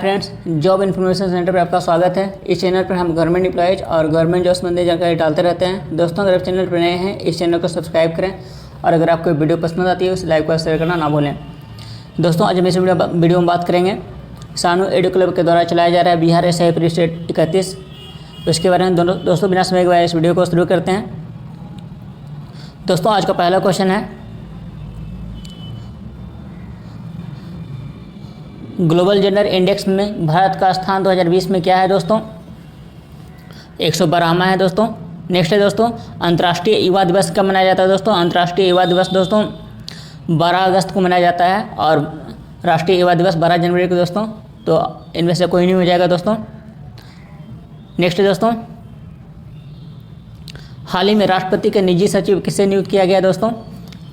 Friends, job information centre पर आपका स्वागत है। इस चैनल पर हम गवर्नमेंट एम्प्लॉयज़ और गवर्नमेंट जॉब संबंधी जानकारी डालते रहते हैं। दोस्तों, अगर आप चैनल पर नए हैं, इस चैनल को सब्सक्राइब करें और अगर आपको वीडियो पसंद आती है उस लाइक को शेयर करना ना भूलें। दोस्तों, आज हम इस वीडियो में बात करेंगे सानू एडू क्लब के द्वारा चलाया जा रहा है बिहार एसआई प्री स्टेट 31, उसके बारे में दोस्तों बिना समय गवाए इस वीडियो को शुरू करते हैं। दोस्तों, आज का पहला क्वेश्चन है, ग्लोबल जेंडर इंडेक्स में भारत का स्थान 2020 में क्या है दोस्तों? 112वां है दोस्तों। नेक्स्ट है दोस्तों, अंतर्राष्ट्रीय युवा दिवस कब मनाया जाता है दोस्तों? अंतर्राष्ट्रीय युवा दिवस दोस्तों 12 अगस्त को मनाया जाता है और राष्ट्रीय युवा दिवस 12 जनवरी को दोस्तों। तो इनमें से कोई नहीं हो जाएगा दोस्तों। नेक्स्ट है दोस्तों, हाल ही में राष्ट्रपति के निजी सचिव किसे नियुक्त किया गया दोस्तों?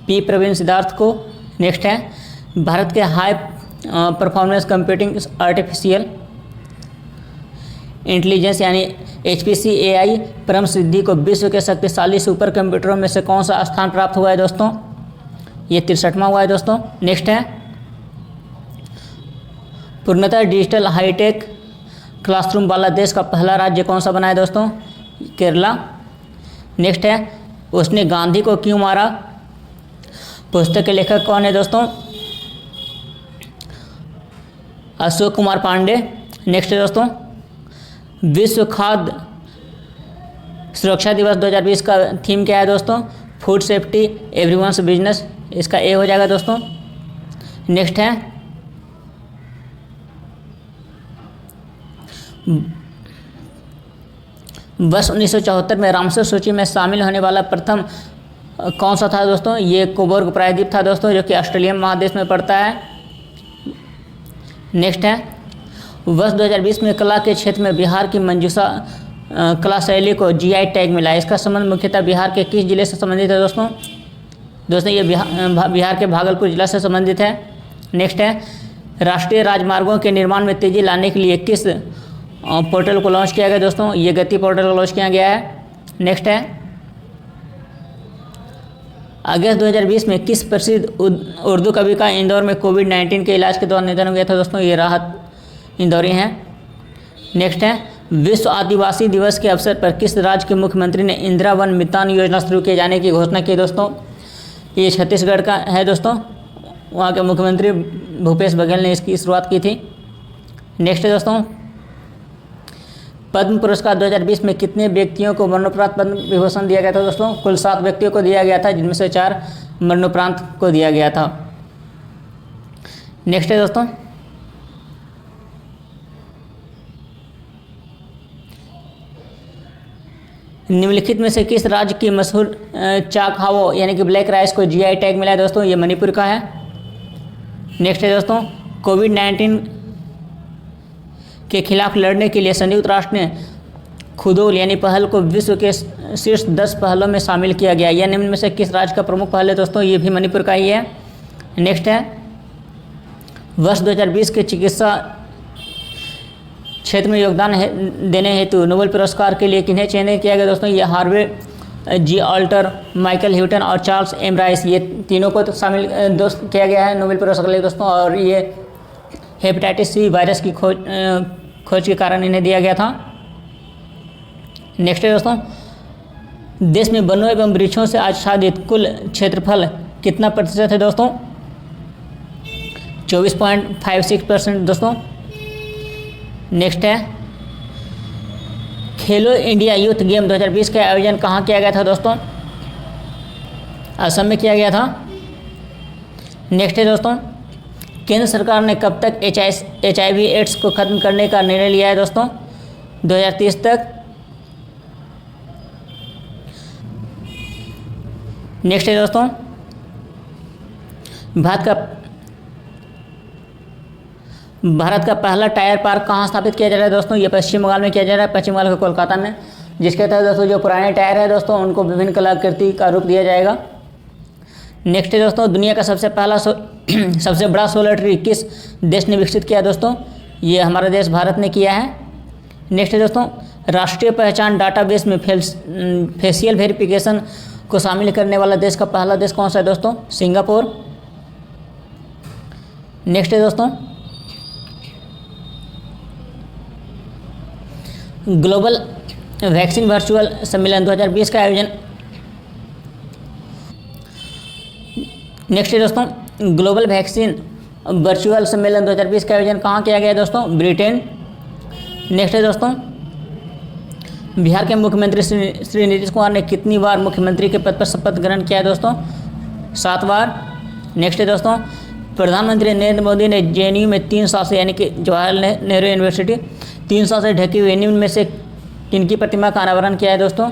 पी प्रवीण सिद्धार्थ को। नेक्स्ट है, भारत के high performance computing artificial intelligence यानी HPC AI परम सिद्धि को विश्व के शक्तिशाली सुपर कंप्यूटरों में से कौन सा स्थान प्राप्त हुआ है दोस्तों? ये 63वां हुआ है दोस्तों। नेक्स्ट है, पूर्णतः डिजिटल हाईटेक क्लासरूम वाला देश का पहला राज्य कौन सा बना है दोस्तों? केरला। नेक्स्ट है, उसने गांधी को क्यों मारा? पुस्तक के लेखक कौन है दोस्तों? अशोक कुमार पांडे। नेक्स्ट है दोस्तों, विश्व खाद्य सुरक्षा दिवस 2020 का थीम क्या है दोस्तों? Food safety everyone's business. इसका ए हो जाएगा दोस्तों। नेक्स्ट है, वर्ष 1974 में रामसर सूची में शामिल होने वाला प्रथम कौन सा था दोस्तों? ये कोबोर्ग प्रायद्वीप था दोस्तों, जो कि ऑस्ट्रेलिया महादेश में पड़ता है। नेक्स्ट है, वर्ष 2020 में कला के क्षेत्र में बिहार की मंजूषा कला शैली को GI टैग मिला है। इसका संबंध मुख्यतः बिहार के किस जिले से संबंधित है दोस्तों? दोस्तों, ये बिहार के भागलपुर जिला से संबंधित है। नेक्स्ट है, राष्ट्रीय राजमार्गों के निर्माण में तेजी लाने के लिए किस पोर्टल को लॉन्च किया गया दोस्तों? ये गति पोर्टल को लॉन्च किया गया है। नेक्स्ट है, अगस्त 2020 में किस प्रसिद्ध उर्दू कवि का इंदौर में कोविड-19 के इलाज के दौरान निधन हो गया था दोस्तों? ये राहत इंदौरी हैं। नेक्स्ट है, विश्व आदिवासी दिवस के अवसर पर किस राज्य के मुख्यमंत्री ने इंदिरा वन मितान योजना शुरू किए जाने की घोषणा की दोस्तों? ये छत्तीसगढ़ का है दोस्तों। वहाँ के मुख्यमंत्री भूपेश बघेल ने इसकी शुरुआत की थी। नेक्स्ट है दोस्तों, पद्म पुरस्कार 2020 में कितने व्यक्तियों को मरणोपरांत पद्म विभूषण दिया गया था दोस्तों? कुल 7 व्यक्तियों को दिया गया था, जिनमें से 4 मरणोपरांत को दिया गया था। नेक्स्ट है दोस्तों, निम्नलिखित में से किस राज्य की मशहूर चाकहावो यानी कि ब्लैक राइस को GI टैग मिला है दोस्तों? ये मणिपुर का है। नेक्स्ट है दोस्तों, कोविड-19 के खिलाफ लड़ने के लिए संयुक्त राष्ट्र ने खुदोल यानी पहल को विश्व के शीर्ष 10 पहलों में शामिल किया गया। यह निम्न में से किस राज्य का प्रमुख पहल है दोस्तों? ये भी मणिपुर का ही है। नेक्स्ट है, वर्ष 2020 के चिकित्सा क्षेत्र में योगदान देने हेतु नोबेल पुरस्कार के लिए किन्हें चयनित किया गया दोस्तों? ये Harvey G Alter, Michael Houghton और चार्ल्स M राइस, ये तीनों को तो शामिल किया गया है नोबेल पुरस्कार के लिए दोस्तों। और ये हेपेटाइटिस C वायरस की खोज के कारण इन्हें दिया गया था। नेक्स्ट है दोस्तों, देश में वनों एवं वृक्षों से आच्छादित कुल क्षेत्रफल कितना प्रतिशत है दोस्तों? 24.56% दोस्तों। नेक्स्ट है, खेलो इंडिया यूथ गेम 2020 का आयोजन कहाँ किया गया था दोस्तों? असम में किया गया था। नेक्स्ट है दोस्तों, केंद्र सरकार ने कब तक HIV एड्स को खत्म करने का निर्णय लिया है दोस्तों? 2030 तक। नेक्स्ट है दोस्तों, भारत का पहला टायर पार्क कहाँ स्थापित किया जा रहा है दोस्तों? ये पश्चिम बंगाल में किया जा रहा है, पश्चिम बंगाल के कोलकाता में, जिसके तहत दोस्तों जो पुराने टायर है दोस्तों उनको विभिन्न कलाकृति का रूप दिया जाएगा। नेक्स्ट है दोस्तों, दुनिया का सबसे बड़ा सोलर ट्री किस देश ने विकसित किया दोस्तों? ये हमारा देश भारत ने किया है। नेक्स्ट है दोस्तों, राष्ट्रीय पहचान डाटाबेस में फेशियल वेरिफिकेशन को शामिल करने वाला देश का पहला देश कौन सा है दोस्तों? सिंगापुर। नेक्स्ट है दोस्तों, ग्लोबल वैक्सीन वर्चुअल सम्मेलन 2020 का आयोजन। नेक्स्ट है दोस्तों, ग्लोबल वैक्सीन वर्चुअल सम्मेलन 2020 का आयोजन कहाँ किया गया दोस्तों? ब्रिटेन। नेक्स्ट है दोस्तों, बिहार के मुख्यमंत्री श्री नीतीश कुमार ने कितनी बार मुख्यमंत्री के पद पर शपथ ग्रहण किया है दोस्तों? 7 बार। नेक्स्ट है दोस्तों, प्रधानमंत्री नरेंद्र मोदी ने जेएनयू में 3 साल से यानी कि जवाहरलाल नेहरू यूनिवर्सिटी 3 साल से ढकी हुई नींव में से किनकी प्रतिमा का अनावरण किया है दोस्तों?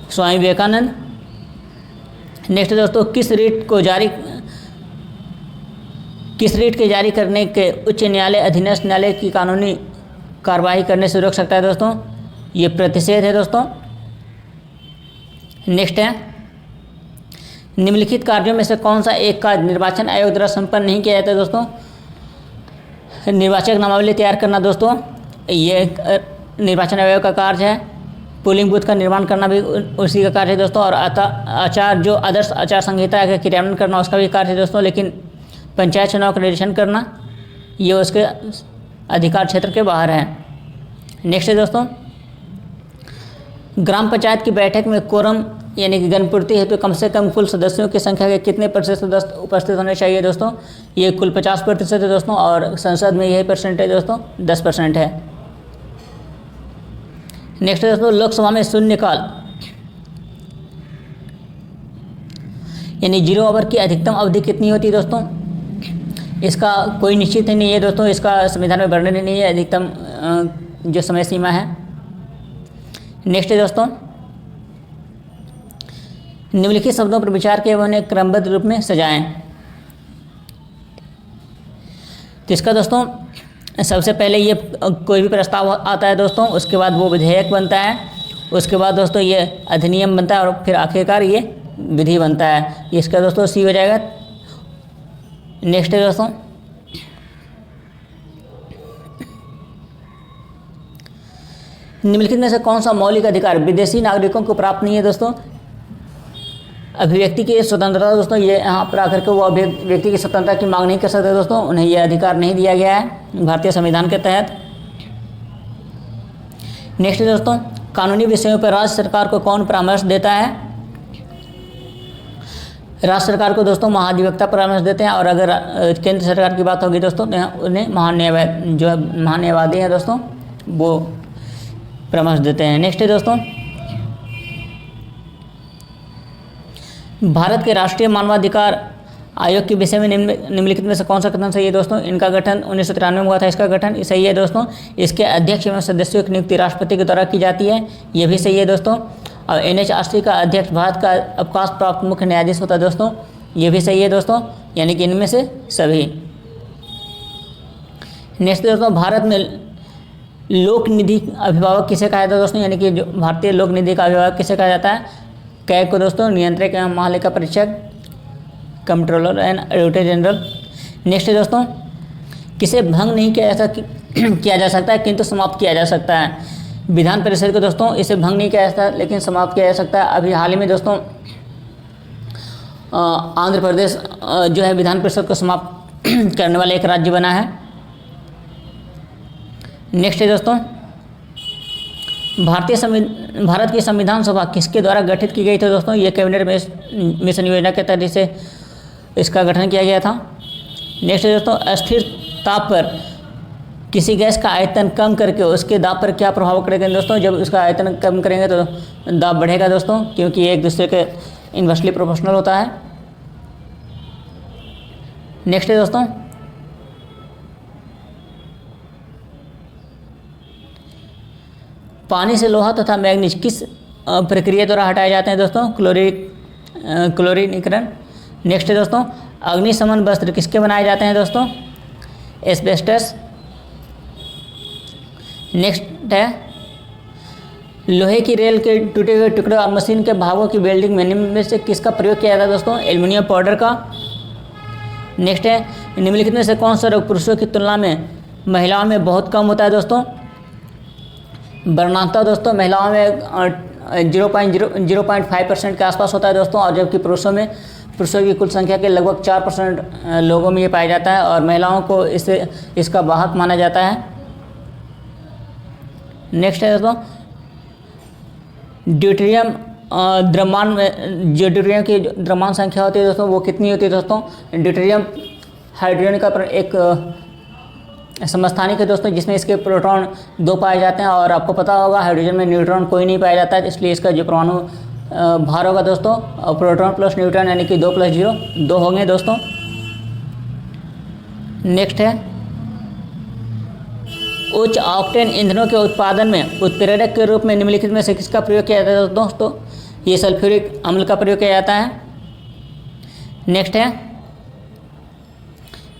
स्वामी विवेकानंद। नेक्स्ट है दोस्तों, किस रीट के जारी करने के उच्च न्यायालय अधीनस्थ न्यायालय की कानूनी कार्रवाई करने से रोक सकता है दोस्तों? ये प्रतिषेध है दोस्तों। नेक्स्ट है, निम्नलिखित कार्यों में से कौन सा एक कार्य निर्वाचन आयोग द्वारा संपन्न नहीं किया जाता है दोस्तों? निर्वाचक नामावली तैयार करना दोस्तों, ये निर्वाचन आयोग का कार्य है। पोलिंग बूथ का निर्माण करना भी उसी का कार्य है दोस्तों। और आदर्श आचार संहिता का क्रियान्वयन करना उसका भी कार्य है दोस्तों। लेकिन पंचायत चुनाव का निरीक्षण करना ये उसके अधिकार क्षेत्र के बाहर है। नेक्स्ट है दोस्तों, ग्राम पंचायत की बैठक में कोरम यानी कि गणपूर्ति हेतु कम से कम कुल सदस्यों की संख्या के कितने प्रतिशत सदस्य उपस्थित होने चाहिए दोस्तों? ये कुल 50% है दोस्तों। और संसद में यही परसेंटेज दोस्तों 10% है। नेक्स्ट है दोस्तों, लोकसभा में शून्यकाल यानी 0 ओवर की अधिकतम अवधि कितनी होती है दोस्तों? इसका कोई निश्चित नहीं है दोस्तों, इसका संविधान में वर्णन नहीं है अधिकतम जो समय सीमा है। नेक्स्ट है दोस्तों, निम्नलिखित शब्दों पर विचार किए उन्हें क्रमबद्ध रूप में सजाएं। तो इसका दोस्तों सबसे पहले ये कोई भी प्रस्ताव आता है दोस्तों, उसके बाद वो विधेयक बनता है, उसके बाद दोस्तों ये अधिनियम बनता है और फिर आखिरकार ये विधि बनता है। इसका दोस्तों सी हो जाएगा। नेक्स्ट है दोस्तों, निम्नलिखित में से कौन सा मौलिक अधिकार विदेशी नागरिकों को प्राप्त नहीं है दोस्तों? अभिव्यक्ति की स्वतंत्रता दोस्तों, ये यहाँ पर आकर के वो अभिव्यक्ति की स्वतंत्रता की मांग नहीं कर सकते दोस्तों, उन्हें यह अधिकार नहीं दिया गया है भारतीय संविधान के तहत। नेक्स्ट दोस्तों, कानूनी विषयों पर राज्य सरकार को कौन परामर्श देता है? राज्य सरकार को दोस्तों महाधिवक्ता परामर्श देते हैं। और अगर केंद्र सरकार की बात होगी दोस्तों तो उन्हें महान्यायवादी हैं दोस्तों वो परामर्श देते हैं। नेक्स्ट है दोस्तों, भारत के राष्ट्रीय मानवाधिकार आयोग के विषय में निम्नलिखित में से कौन सा कथन सही है दोस्तों? इनका गठन 1993 में हुआ था, इसका गठन सही है दोस्तों। इसके अध्यक्ष एवं सदस्यों की नियुक्ति राष्ट्रपति के द्वारा की जाती है, ये भी सही है दोस्तों। और NHRC का अध्यक्ष भारत का अवकाश प्राप्त मुख्य न्यायाधीश होता है दोस्तों, ये भी सही है दोस्तों, यानी कि इनमें से सभी। नेक्स्ट दोस्तों, भारत में लोक निधि अभिभावक किसे कहा जाता है दोस्तों? यानी कि जो भारतीय लोक निधि का अभिभावक किसे कहा जाता है? कैग को दोस्तों, नियंत्रक एवं महालेखा परीक्षक, controller and auditor general. Next है दोस्तों, किसे भंग नहीं किया जा सकता है किंतु समाप्त किया जा सकता है? विधान परिषद को दोस्तों इसे भंग नहीं किया जा सकता लेकिन समाप्त किया जा सकता है। अभी हाल ही में दोस्तों आंध्र प्रदेश जो है विधान परिषद को समाप्त करने वाला एक राज्य बना है। नेक्स्ट है दोस्तों, भारत की संविधान सभा किसके द्वारा गठित की गई थी दोस्तों? ये कैबिनेट मिशन योजना के तहत इसे इसका गठन किया गया था। नेक्स्ट है दोस्तों, अस्थिर ताप पर किसी गैस का आयतन कम करके उसके दाब पर क्या प्रभाव पड़ेगा दोस्तों? जब उसका आयतन कम करेंगे तो दाब बढ़ेगा दोस्तों, क्योंकि ये एक दूसरे के इन्वर्सली प्रोपोर्शनल होता है। नेक्स्ट है दोस्तों, पानी से लोहा तथा मैग्नीज किस प्रक्रिया द्वारा हटाए जाते हैं दोस्तों? क्लोरीनीकरण। नेक्स्ट है दोस्तों, अग्निशमन वस्त्र किसके बनाए जाते हैं दोस्तों? एस्बेस्टस। नेक्स्ट है, लोहे की रेल के टूटे हुए टुकड़े और मशीन के भागों की वेल्डिंग में से किसका प्रयोग किया जाता है दोस्तों? एल्युमिनियम पाउडर का। नेक्स्ट है, निम्नलिखित में से कौन सा रोग पुरुषों की तुलना में महिलाओं में बहुत कम होता है दोस्तों? वर्णांतता दोस्तों महिलाओं में 0.5% के आसपास होता है दोस्तों, और जबकि पुरुषों की कुल संख्या के लगभग 4% लोगों में ये पाया जाता है और महिलाओं को इसका वाहक माना जाता है। नेक्स्ट है दोस्तों ड्यूटेरियम द्रव्यमान में, जो ड्यूटेरियम की द्रव्यमान संख्या होती है दोस्तों वो कितनी होती है दोस्तों। ड्यूटेरियम हाइड्रोजन का एक समस्थानिक है दोस्तों, जिसमें इसके प्रोटॉन 2 पाए जाते हैं, और आपको पता होगा हाइड्रोजन में न्यूट्रॉन कोई नहीं पाया जाता है, इसलिए इसका जो परमाणु भार होगा दोस्तों प्रोटॉन प्लस न्यूट्रॉन यानी कि 2 + 0 2 होंगे दोस्तों। नेक्स्ट है उच्च ऑक्टेन ईंधनों के उत्पादन में उत्प्रेरक के रूप में निम्नलिखित में से किसका प्रयोग किया जाता है दोस्तों। ये सल्फ्यूरिक अम्ल का प्रयोग किया जाता है। नेक्स्ट है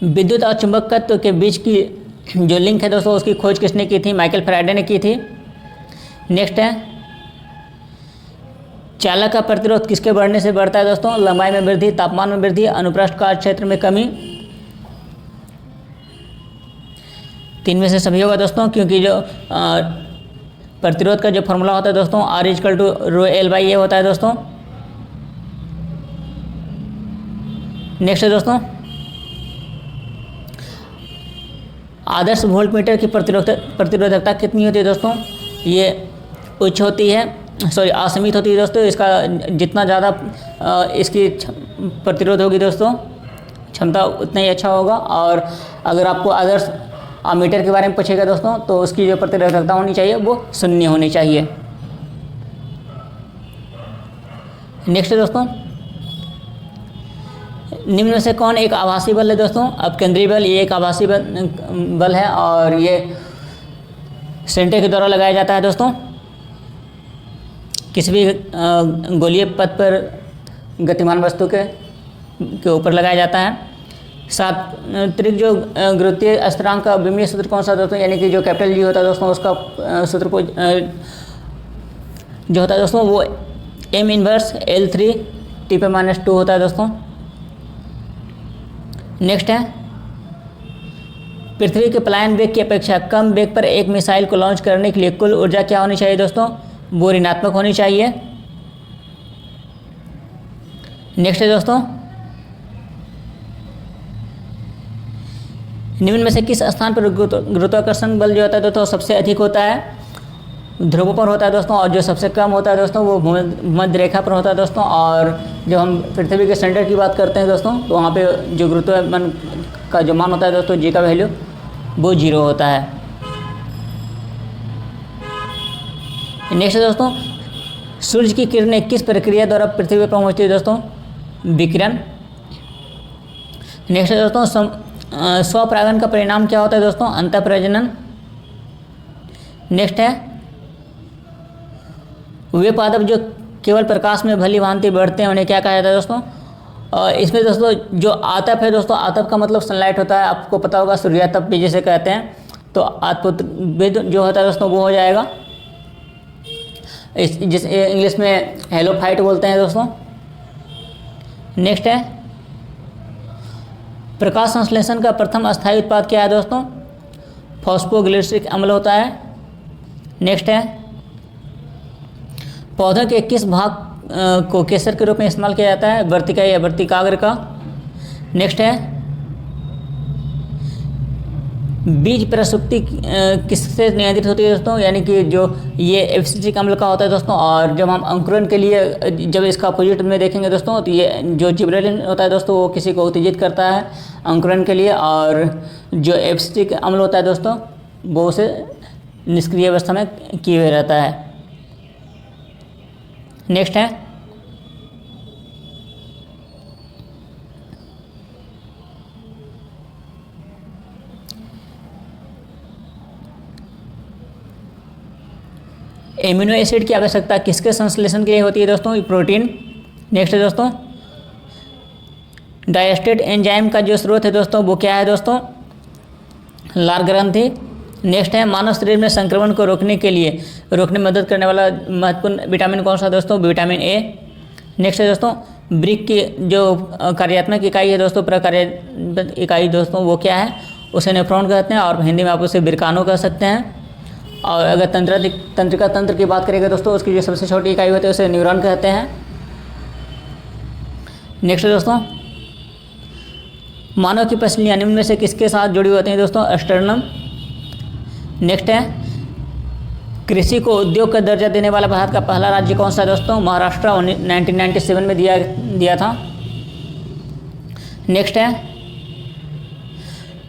विद्युत और चुंबकत्व के बीच की जो लिंक है दोस्तों उसकी खोज किसने की थी, माइकल फैराडे ने की थी। नेक्स्ट है चालक का प्रतिरोध किसके बढ़ने से बढ़ता है दोस्तों, लंबाई में वृद्धि, तापमान में वृद्धि, अनुप्रस्थ काट क्षेत्र में कमी। 3 में से सभी होगा दोस्तों, क्योंकि जो प्रतिरोध का जो फॉर्मूला होता है दोस्तों R = ρL/A होता है दोस्तों। नेक्स्ट है दोस्तों आदर्श वोल्टमीटर की प्रतिरोधकता कितनी होती है दोस्तों, ये उच्च होती है, असीमित होती है दोस्तों। इसका जितना ज़्यादा इसकी प्रतिरोध होगी दोस्तों क्षमता उतना ही अच्छा होगा। और अगर आपको आदर्श मीटर के बारे में पूछेगा दोस्तों तो उसकी जो प्रतिरोधकता होनी चाहिए वो 0 होनी चाहिए। नेक्स्ट है दोस्तों निम्न में से कौन एक आभासी बल है दोस्तों। अब केंद्रीय बल ये एक आभासी बल है और ये सेंटर के द्वारा लगाया जाता है दोस्तों, किसी भी गोलीय पथ पर गतिमान वस्तु के ऊपर लगाया जाता है। सात्विक जो गुरुत्वीय स्थिरांक का विमीय सूत्र कौन सा दोस्तों, यानी कि जो कैपिटल जी होता है दोस्तों उसका सूत्र को जो होता है दोस्तों वो m इनवर्स L3 T/-2 होता है दोस्तों। नेक्स्ट है पृथ्वी के पलायन वेग की अपेक्षा कम वेग पर एक मिसाइल को लॉन्च करने के लिए कुल ऊर्जा क्या होनी चाहिए दोस्तों, वो ऋणात्मक होनी चाहिए। नेक्स्ट है दोस्तों निम्न में से किस स्थान पर गुरुत्वाकर्षण बल जो होता है दोस्तों सबसे अधिक होता है, ध्रुवों पर होता है दोस्तों, और जो सबसे कम होता है दोस्तों वो मध्य रेखा पर होता है दोस्तों। और जब हम पृथ्वी के सेंटर की बात करते हैं दोस्तों तो वहाँ पे जो गुरुत्वाकर्षण का जो मान होता है दोस्तों जी का वैल्यू वो 0 होता है। नेक्स्ट है दोस्तों सूर्य की किरणें किस प्रक्रिया द्वारा पृथ्वी पर पहुँचती है दोस्तों, विकिरण। नेक्स्ट है दोस्तों स्वपरागण का परिणाम क्या होता है दोस्तों, अंतःप्रजनन। नेक्स्ट है वे पादप जो केवल प्रकाश में भली भांति बढ़ते हैं उन्हें क्या कहा जाता है दोस्तों। इसमें दोस्तों जो आतप है दोस्तों, आतप का मतलब सनलाइट होता है, आपको पता होगा सूर्यातप भी जिसे कहते हैं, तो आतपविद जो होता है दोस्तों वो हो जाएगा, जिस इंग्लिश में हेलोफाइट बोलते हैं दोस्तों। नेक्स्ट है प्रकाश संश्लेषण का प्रथम अस्थायी उत्पाद क्या है दोस्तों, फॉस्फोग्लिसरिक अम्ल होता है। नेक्स्ट है पौधों के किस भाग को केसर के रूप में इस्तेमाल किया जाता है, वर्तिका या वर्तिकाग्र का। नेक्स्ट है बीज प्रसुप्ति किससे नियंत्रित होती है दोस्तों, यानी कि जो ये एब्सिटिक अम्ल का होता है दोस्तों। और जब हम अंकुरन के लिए जब इसका अपोजिट में देखेंगे दोस्तों तो ये जो जिबरेलिन होता है दोस्तों वो किसी को उत्तेजित करता है अंकुरन के लिए, और जो एब्सिटिक अम्ल होता है दोस्तों वो उसे निष्क्रिय अवस्था में किए हुए रहता है। नेक्स्ट है एमिनो एसिड की आवश्यकता किसके संश्लेषण के लिए होती है दोस्तों, प्रोटीन। नेक्स्ट है दोस्तों डायस्टेट एंजाइम का जो स्रोत है दोस्तों वो क्या है दोस्तों, लार ग्रंथि। नेक्स्ट है मानव शरीर में संक्रमण को रोकने में मदद करने वाला महत्वपूर्ण विटामिन कौन सा दोस्तों, विटामिन ए। नेक्स्ट है दोस्तों ब्रिक की जो कार्यात्मक इकाई है दोस्तों, प्रकार्यात्मक इकाई दोस्तों वो क्या है, उसे नेफ्रॉन कहते हैं, और हिंदी में आप उसे बिरकानो कह सकते हैं। और अगर तंत्रिका तंत्र की बात करेंगे दोस्तों उसकी जो सबसे छोटी इकाई होती है उसे न्यूरॉन कहते हैं। नेक्स्ट है दोस्तों मानव की पसलियाँ निम्न में से किसके साथ जुड़ी होती हैं दोस्तों, स्टर्नम। नेक्स्ट है कृषि को उद्योग का दर्जा देने वाला भारत का पहला राज्य कौन सा है दोस्तों? महाराष्ट्र 1997 में दिया था। नेक्स्ट है,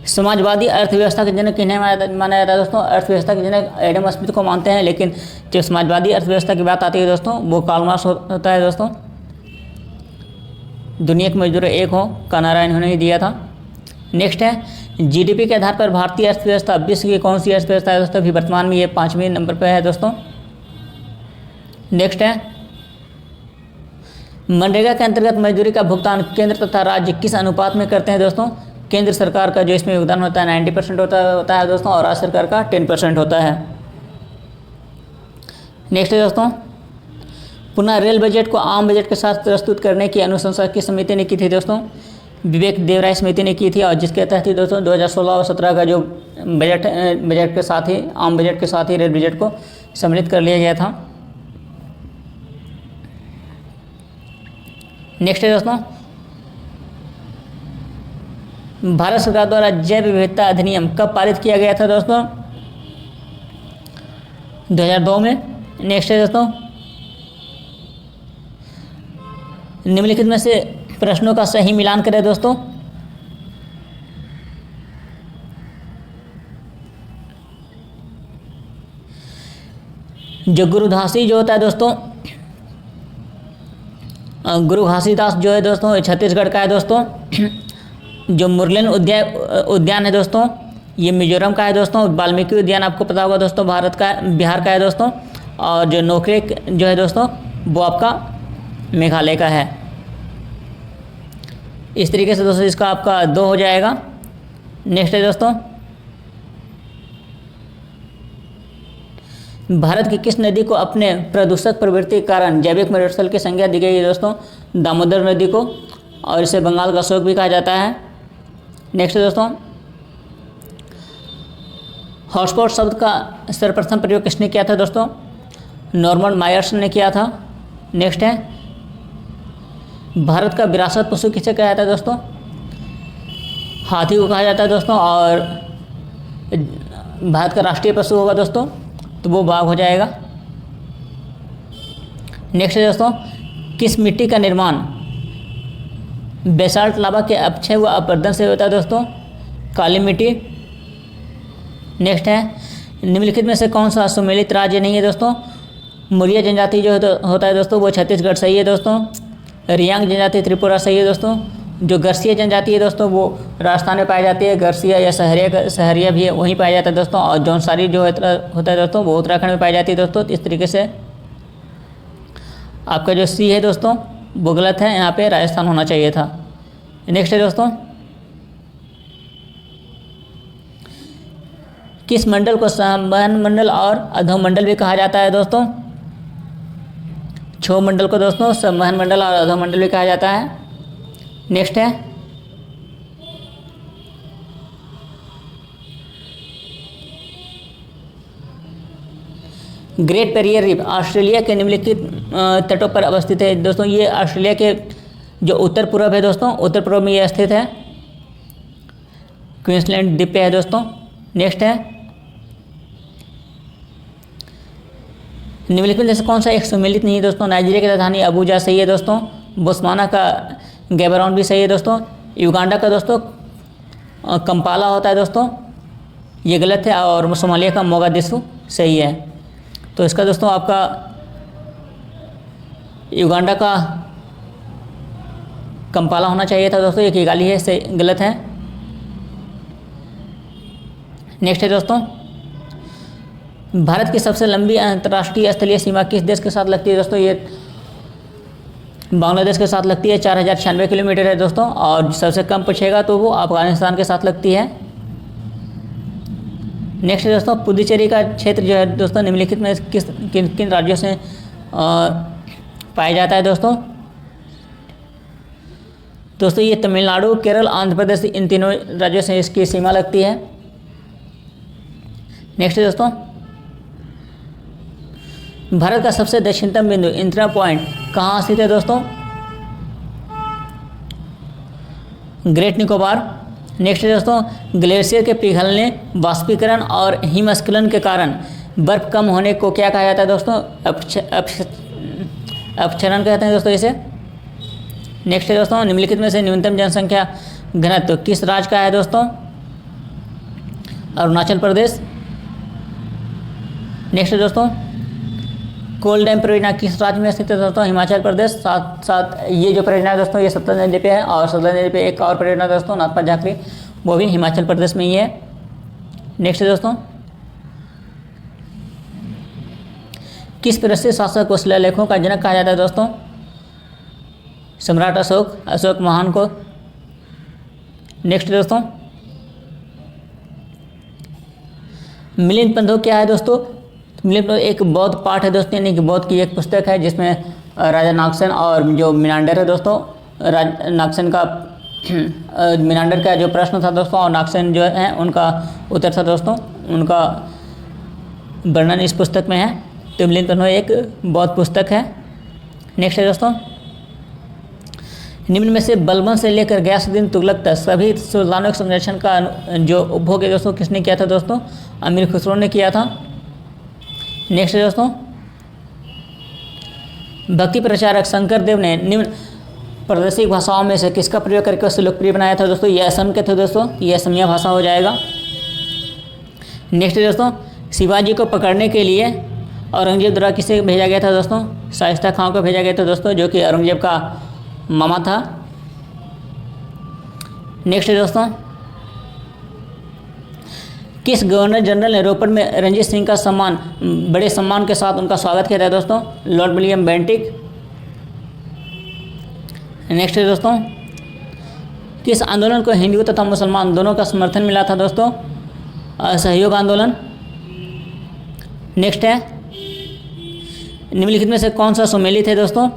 समाजवादी अर्थव्यवस्था के जनक किन्हें माना जाता है दोस्तों? अर्थव्यवस्था के जनक एडम स्मिथ को मानते हैं, लेकिन जब समाजवादी अर्थव्यवस्था की बात आती है दोस्तों, वो कार्ल मार्क्स होता है दोस्तों। दुनिया के मजदूर एक हो का नारा इन्होंने ही दिया था। नेक्स्ट है, जीडीपी के आधार पर भारतीय अर्थव्यवस्था विश्व की कौन सी अर्थव्यवस्था है दोस्तों? अभी वर्तमान में ये 5वें नंबर पर है दोस्तों। नेक्स्ट है, मनरेगा के अंतर्गत मजदूरी का भुगतान केंद्र तथा राज्य किस अनुपात में करते हैं दोस्तों? केंद्र सरकार का जो इसमें योगदान होता है 90% होता है दोस्तों, और राज्य सरकार का 10% होता है। नेक्स्ट है दोस्तों, पुनः रेल बजट को आम बजट के साथ प्रस्तुत करने की अनुशंसा किस समिति ने की थी दोस्तों? विवेक देवराय समिति ने की थी, और जिसके तहत ही दोस्तों 2016 और 17 का जो बजट के साथ ही आम बजट के साथ ही रेल बजट को सम्मिलित कर लिया गया था। नेक्स्ट है दोस्तों, भारत सरकार द्वारा जैव विविधता अधिनियम कब पारित किया गया था दोस्तों? 2002 में। नेक्स्ट है दोस्तों, निम्नलिखित में से प्रश्नों का सही मिलान करें दोस्तों। जो गुरु घासी जो होता है दोस्तों, गुरु घासीदास जो है दोस्तों छत्तीसगढ़ का है दोस्तों। जो मुरलेन उद्यान है दोस्तों, ये मिजोरम का है दोस्तों। वाल्मीकि उद्यान आपको पता होगा दोस्तों बिहार का है दोस्तों। और जो नोकरेक जो है दोस्तों, वो आपका मेघालय का है। इस तरीके से दोस्तों इसका आपका 2 हो जाएगा। नेक्स्ट है दोस्तों, भारत की किस नदी को अपने प्रदूषक प्रवृत्ति के कारण जैविक मरुस्थल की संज्ञा दी गई है दोस्तों? दामोदर नदी को, और इसे बंगाल का अशोक भी कहा जाता है। नेक्स्ट है दोस्तों, हॉटस्पॉट शब्द का सर्वप्रथम प्रयोग किसने किया था दोस्तों? नॉर्मन मायर्स ने किया था। नेक्स्ट है, भारत का विरासत पशु किसे कहा जाता है दोस्तों? हाथी को कहा जाता है दोस्तों। और भारत का राष्ट्रीय पशु होगा दोस्तों, तो वो बाघ हो जाएगा। नेक्स्ट है दोस्तों, किस मिट्टी का निर्माण बेसाल्ट लावा के अपक्षय व अपरदन से होता है दोस्तों? काली मिट्टी। नेक्स्ट है, निम्नलिखित में से कौन सा सुमेलित राज्य नहीं है दोस्तों? मुरिया जनजाति जो होता है दोस्तों, वो छत्तीसगढ़ सही है दोस्तों। रियांग जनजाति त्रिपुरा सही है दोस्तों। जो गर्सिया जनजाति है दोस्तों, वो राजस्थान में पाई जाती है। गर्सिया या सहरिया भी वहीं पाया जाता है दोस्तों। और जौनसारी जो होता है दोस्तों, वो उत्तराखंड में पाई जाती है दोस्तों। इस तरीके से आपका जो सी है दोस्तों, वो गलत है, यहाँ पे राजस्थान होना चाहिए था। नेक्स्ट है दोस्तों, किस मंडल को संवहन मंडल और अधो मंडल भी कहा जाता है दोस्तों? क्षोभ मंडल को दोस्तों संवहन मंडल और अधो मंडल भी कहा जाता है। नेक्स्ट है, ग्रेट बैरियर रीफ ऑस्ट्रेलिया के निम्नलिखित तटों पर अवस्थित है दोस्तों। ये ऑस्ट्रेलिया के जो उत्तर पूर्व है दोस्तों, उत्तर पूर्व में ये स्थित है। क्वींसलैंड द्वीप पे है दोस्तों। नेक्स्ट है, निम्नलिखित में से कौन सा एक सुमेलित नहीं है दोस्तों? नाइजीरिया की राजधानी अबूजा सही है दोस्तों। बोत्सवाना का गैबरॉन भी सही है दोस्तों। युगांडा का दोस्तों कंपाला होता है दोस्तों, ये गलत है। और सोमालिया का मोगादिशु सही है। तो इसका दोस्तों आपका युगांडा का कंपाला होना चाहिए था दोस्तों, ये किगाली है, सही गलत है। नेक्स्ट है दोस्तों, भारत की सबसे लंबी अंतर्राष्ट्रीय स्थलीय सीमा किस देश के साथ लगती है दोस्तों? ये बांग्लादेश के साथ लगती है, 4096 किलोमीटर है दोस्तों। और सबसे कम पूछेगा तो वो अफगानिस्तान के साथ लगती है। नेक्स्ट है दोस्तों, पुडुचेरी का क्षेत्र जो है दोस्तों निम्नलिखित में किन राज्यों से पाया जाता है दोस्तों? दोस्तों ये तमिलनाडु, केरल, आंध्र प्रदेश, इन तीनों राज्यों से इसकी सीमा लगती है। नेक्स्ट है दोस्तों, भारत का सबसे दक्षिणतम बिंदु इंदिरा पॉइंट कहाँ स्थित है दोस्तों? ग्रेट निकोबार। नेक्स्ट है दोस्तों, ग्लेशियर के पिघलने, वाष्पीकरण और हिमस्खलन के कारण बर्फ़ कम होने को क्या कहा जाता है दोस्तों? अपक्षरण कहते हैं दोस्तों इसे। नेक्स्ट है दोस्तों, निम्नलिखित में से न्यूनतम जनसंख्या घनत्व किस राज्य का है दोस्तों? अरुणाचल प्रदेश। नेक्स्ट है दोस्तों, कोल डैम परियोजना किस राज्य में स्थित है दोस्तों? हिमाचल प्रदेश। साथ साथ ये जो परियोजना है दोस्तों ये सतलज नदी पे है, और सतलज नदी पे एक और परियोजना दोस्तों नाथपा झाकरी, वो भी हिमाचल प्रदेश में ही है। नेक्स्ट है दोस्तों, किस प्रसिद्ध शासक को शिलालेखों का जनक कहा जाता है दोस्तों? सम्राट अशोक महान को। नेक्स्ट दोस्तों, मिलिंद पंथों क्या है दोस्तों? मिलिंद एक बौद्ध पाठ है दोस्तों, यानी कि बौद्ध की एक पुस्तक है जिसमें राजा नागसेन और जो मीनांडर है दोस्तों, नागसेन का मीनांडर का जो प्रश्न था दोस्तों और नागसेन जो है उनका उत्तर था दोस्तों, उनका वर्णन इस पुस्तक में है। तो मिलिंद पंथों एक बौद्ध पुस्तक है। नेक्स्ट है दोस्तों, निम्न में से बलबन से लेकर गयासुद्दीन तुगलक तक सभी सुल्तानों के संरक्षण का जो उपभोग है दोस्तों किसने किया था दोस्तों? अमीर खुसरो ने किया था। नेक्स्ट है दोस्तों, भक्ति प्रचारक शंकर देव ने निम्न प्रादेशिक भाषाओं में से किसका प्रयोग करके उसे लोकप्रिय बनाया था दोस्तों? ये असम के थे दोस्तों, ये असमिया भाषा हो जाएगा। नेक्स्ट है दोस्तों, शिवाजी को पकड़ने के लिए औरंगजेब द्वारा किसे भेजा गया था दोस्तों? शाइस्ता खां को भेजा गया था दोस्तों, जो कि औरंगजेब का मामा था। नेक्स्ट है दोस्तों, किस गवर्नर जनरल ने रोपड़ में रंजीत सिंह का बड़े सम्मान के साथ उनका स्वागत किया था दोस्तों? Lord William Bentinck. नेक्स्ट है दोस्तों, किस आंदोलन को हिंदू तथा मुसलमान दोनों का समर्थन मिला था दोस्तों? असहयोग आंदोलन। नेक्स्ट है, निम्नलिखित में से कौन सा सुमेलित है दोस्तों?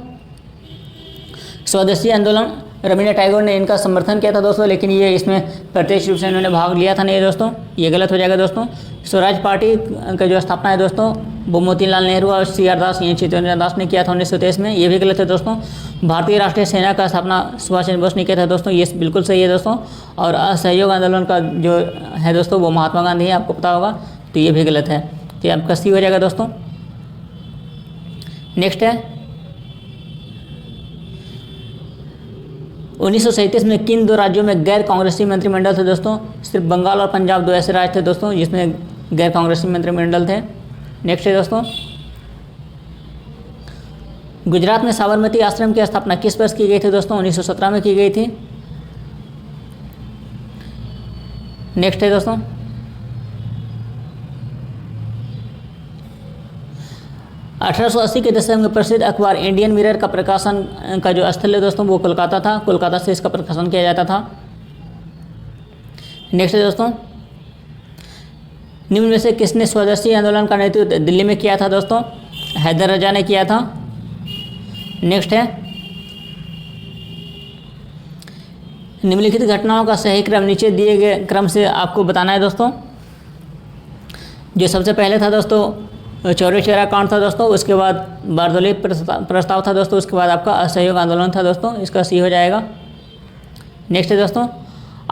स्वदेशी आंदोलन। रवींद्रनाथ टैगोर ने इनका समर्थन किया था दोस्तों, लेकिन ये इसमें प्रत्यक्ष रूप से इन्होंने भाग लिया था नहीं दोस्तों, ये गलत हो जाएगा दोस्तों। स्वराज पार्टी का जो स्थापना है दोस्तों वो मोतीलाल नेहरू और CR दास यानी चित्तरंजन दास ने किया था 1923 में, ये भी गलत है दोस्तों। भारतीय राष्ट्रीय सेना का स्थापना सुभाष चंद्र बोस ने किया था दोस्तों, ये बिल्कुल सही है दोस्तों। और असहयोग आंदोलन का जो है दोस्तों वो महात्मा गांधी है, आपको पता होगा, तो ये भी गलत है, तो ये आपका सी हो जाएगा दोस्तों। नेक्स्ट है, 1937 में किन दो राज्यों में गैर कांग्रेसी मंत्रिमंडल थे दोस्तों? सिर्फ बंगाल और पंजाब दो ऐसे राज्य थे दोस्तों जिसमें गैर कांग्रेसी मंत्रिमंडल थे। नेक्स्ट है दोस्तों, गुजरात में साबरमती आश्रम की स्थापना किस वर्ष की गई थी दोस्तों? 1917 में की गई थी। नेक्स्ट है दोस्तों, अठारह के दशक में प्रसिद्ध अखबार इंडियन मिरर का प्रकाशन का जो स्थल है दोस्तों वो कोलकाता था, कोलकाता से इसका प्रकाशन किया जाता था। नेक्स्ट है दोस्तों, निम्न में से किसने स्वदेशी आंदोलन का नेतृत्व दिल्ली में किया था दोस्तों? हैदर रजा ने किया था। नेक्स्ट है, निम्नलिखित घटनाओं का सही क्रम नीचे दिए गए क्रम से आपको बताना है दोस्तों। जो सबसे पहले था दोस्तों चौरी चौरा कांड था दोस्तों, उसके बाद बारदोली प्रस्ताव था दोस्तों, उसके बाद आपका असहयोग आंदोलन था दोस्तों, इसका सी हो जाएगा। नेक्स्ट है दोस्तों,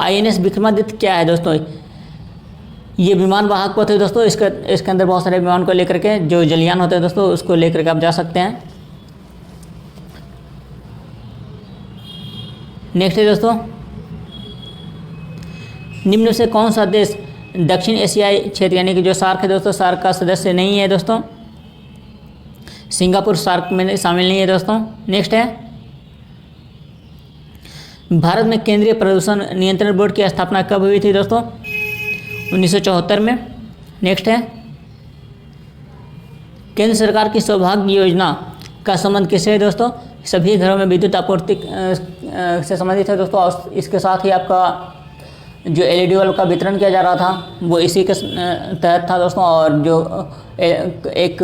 INS विक्रमादित्य क्या है दोस्तों? ये विमान वाहक पथ है दोस्तों, इसके अंदर बहुत सारे विमान को लेकर के जो जलयान होते हैं दोस्तों उसको लेकर के आप जा सकते हैं। नेक्स्ट है दोस्तों, निम्न से कौन सा देश दक्षिण एशियाई क्षेत्र यानी कि जो सार्क है दोस्तों, सार्क का सदस्य नहीं है दोस्तों? सिंगापुर सार्क में शामिल नहीं है दोस्तों। नेक्स्ट है, भारत में केंद्रीय प्रदूषण नियंत्रण बोर्ड की स्थापना कब हुई थी दोस्तों? 1974 में। नेक्स्ट है, केंद्र सरकार की सौभाग्य योजना का संबंध किससे है दोस्तों? सभी घरों में विद्युत आपूर्ति से संबंधित है दोस्तों, और इसके साथ ही आपका जो LED बल्ब का वितरण किया जा रहा था वो इसी के तहत था दोस्तों, और जो एक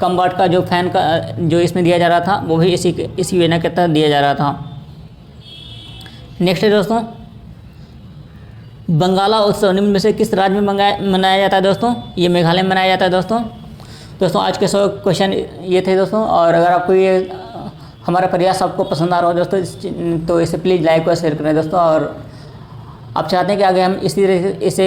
कम वाट का जो फैन का जो इसमें दिया जा रहा था वो भी इसी योजना के तहत दिया जा रहा था। नेक्स्ट है दोस्तों, बंगाला उत्सव निम्न में से किस राज्य में मनाया जाता है दोस्तों? ये मेघालय में मनाया जाता है दोस्तों। आज के 100 क्वेश्चन ये थे दोस्तों, और अगर आपको ये हमारा प्रयास आपको पसंद आ रहा हो दोस्तों तो इसे प्लीज़ लाइक और शेयर करें दोस्तों, और आप चाहते हैं कि आगे हम इसी तरह इसे